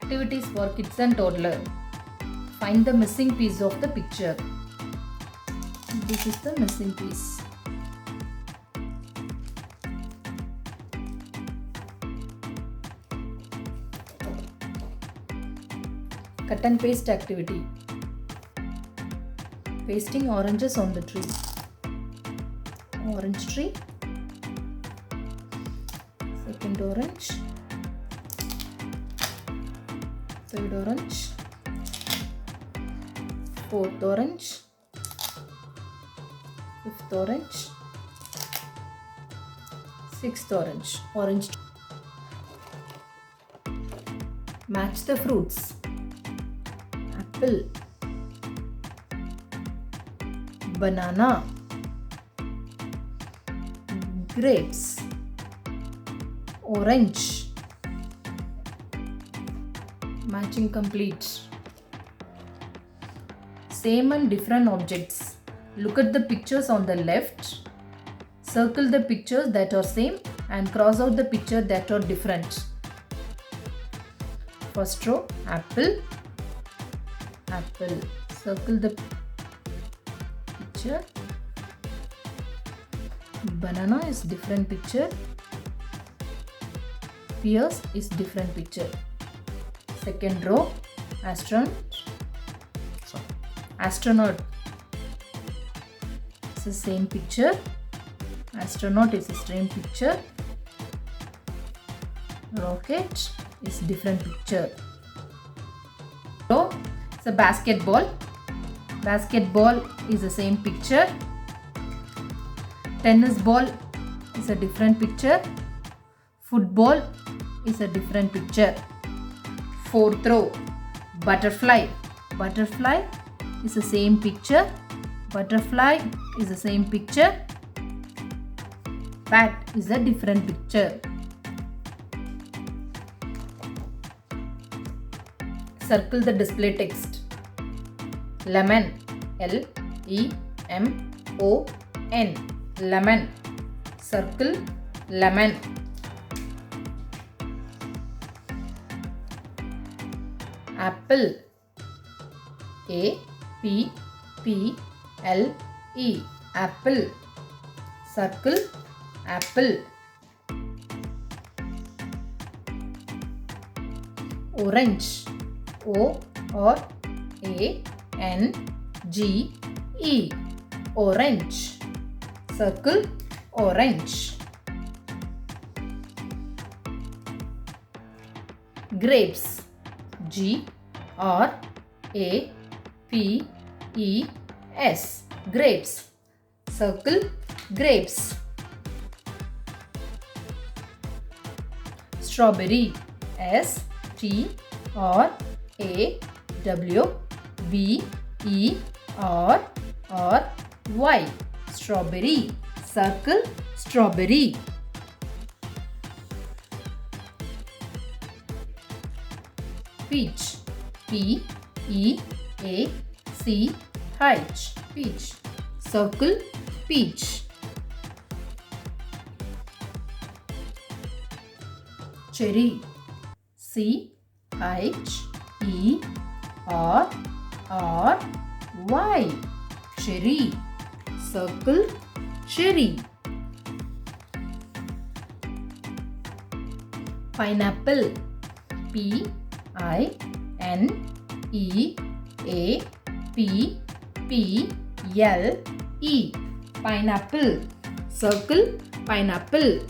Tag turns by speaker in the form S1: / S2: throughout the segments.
S1: Activities for kids and toddler. Find the missing piece of the picture. This is the missing piece. Cut and paste activity. Pasting oranges on the tree. Orange tree. Second orange. Third orange. Fourth orange. Fifth orange. Sixth orange. Orange. Match the fruits. Apple. Banana. Grapes. Orange. Matching complete. Same and different objects. Look at the pictures on the left. Circle the pictures that are same and cross out the picture that are different. First row, apple. Apple. Circle the picture. Banana is different picture. Pears is different picture. Second row, astronaut. It's the same picture. Astronaut is the same picture. Rocket is different picture. So it's a basketball. Basketball is the same picture. Tennis ball is a different picture. Football is a different picture. Fourth row, butterfly. Butterfly is the same picture. Butterfly is the same picture. Bat is a different picture. Circle the display text. Lemon. L-E-M-O-N. Lemon. Circle lemon. Apple. A-P-P-L-E. Apple. Circle apple. Orange. O-R-A-N-G-E. Orange. Circle orange. Grapes. G-R-A-P-E-S. Grapes. Circle grapes. Strawberry. S-T-R-A-W-B-E-R-R-Y. Strawberry. Circle strawberry. Peach. P-E-A-C-H. Peach. Circle peach. Cherry. C-H-E-R-R-Y. Cherry. Circle cherry. Pineapple. P-I-N-E-A-P-P-L-E. Pineapple. Circle pineapple.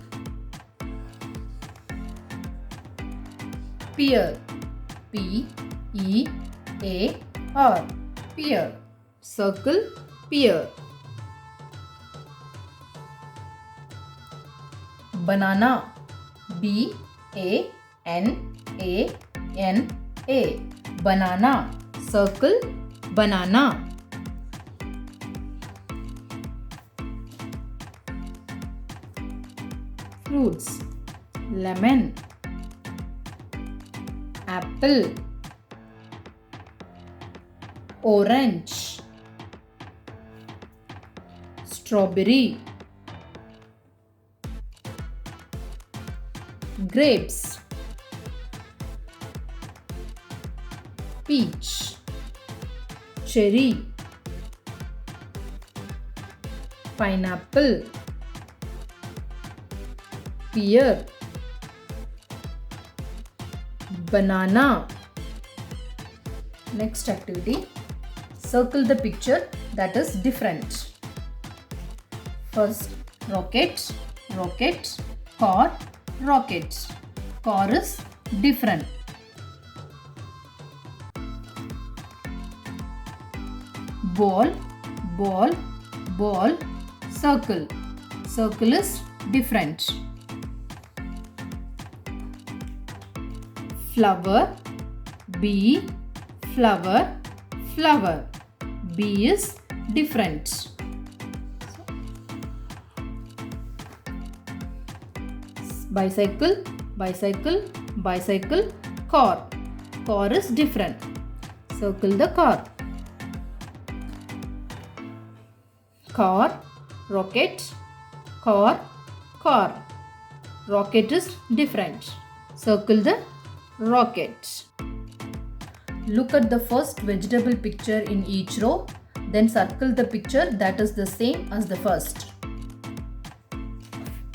S1: Pear. P-E-A-R. Pear. Circle pear. Banana. B-A-N-A-N-A. Banana. Circle banana. Fruits. Lemon. Apple. Orange. Strawberry. Grapes. peach, cherry, pineapple, pear, banana. Next activity, circle the picture that is different. First, rocket, rocket, car, rocket. Car is different. Ball, ball, ball, circle. Circle is different. Flower, bee, flower, flower. Bee is different. Bicycle, bicycle, bicycle, car. Car is different. Circle the car. Car, rocket, car, car. Rocket is different. Circle the rocket. Look at the first vegetable picture in each row. Then circle the picture that is the same as the first.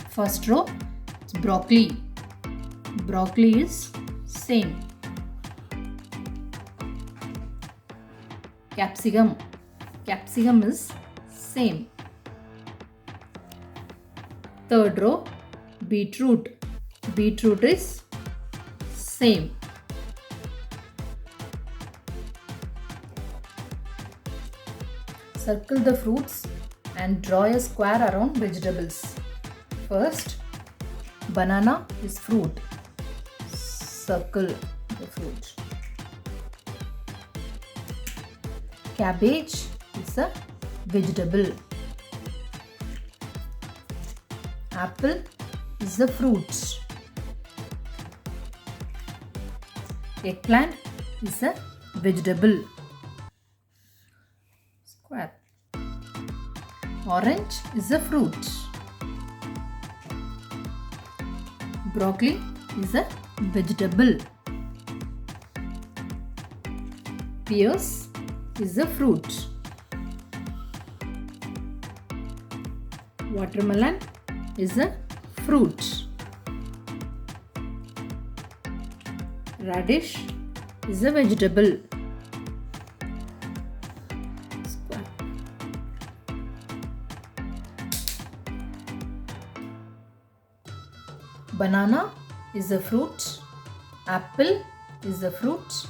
S1: First row, it's broccoli. Broccoli is same. Capsicum. Capsicum is same. Third row, beetroot. Beetroot is same. Circle the fruits and draw a square around vegetables. First, banana is fruit. Circle the fruit. Cabbage is a vegetable. Apple is a fruit. Eggplant is a vegetable. Square. Orange is a fruit. Broccoli is a vegetable. Pears is a fruit. Watermelon is a fruit. Radish is a vegetable. Square. Banana is a fruit. Apple is a fruit.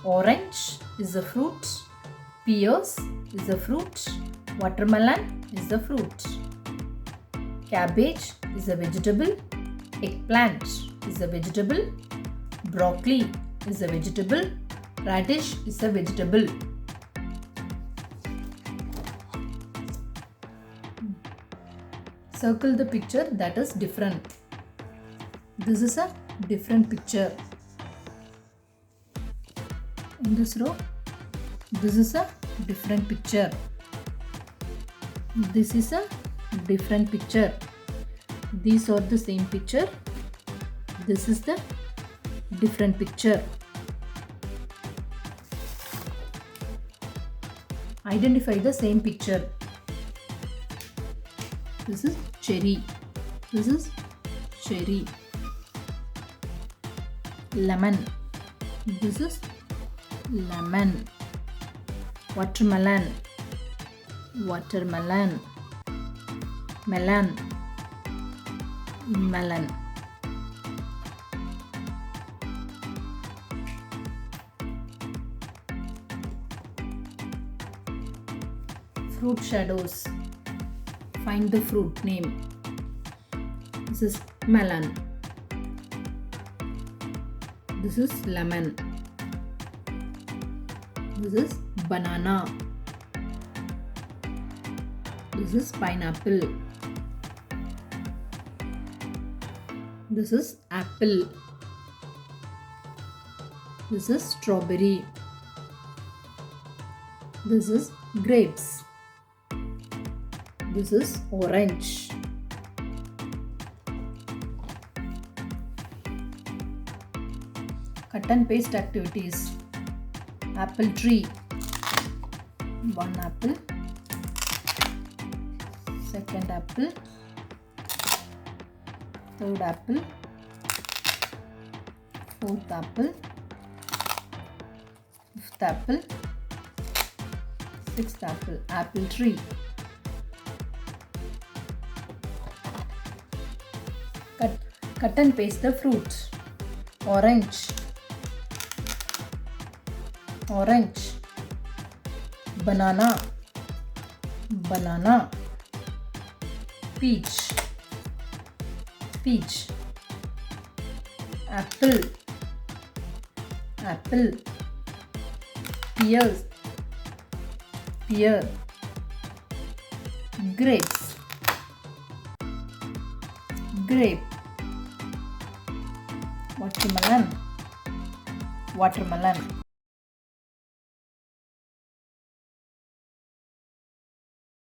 S1: Orange is a fruit. Pears is a fruit. Watermelon is a fruit. Cabbage is a vegetable. Eggplant is a vegetable. Broccoli is a vegetable. Radish is a vegetable. Circle the picture that is different. This is a different picture. In this row, this is a different picture. This is a different picture. These are the same picture. This is the different picture. Identify the same picture. This is cherry. This is cherry. Lemon. This is lemon. Watermelon. Watermelon. Melon. Melon. Fruit shadows. Find the fruit name. This is melon. This is lemon. This is banana. This is pineapple. This is apple. This is strawberry. This is grapes. This is orange. Cut and paste activities. Apple tree. One apple. Second apple. Third apple. Fourth apple. Fifth apple. Sixth apple. Apple tree. Cut and paste the fruits. Orange. Orange. Banana. Banana. Peach. Peach. Apple. Apple. Pears. Pear. Grapes. Grape. Watermelon. Watermelon.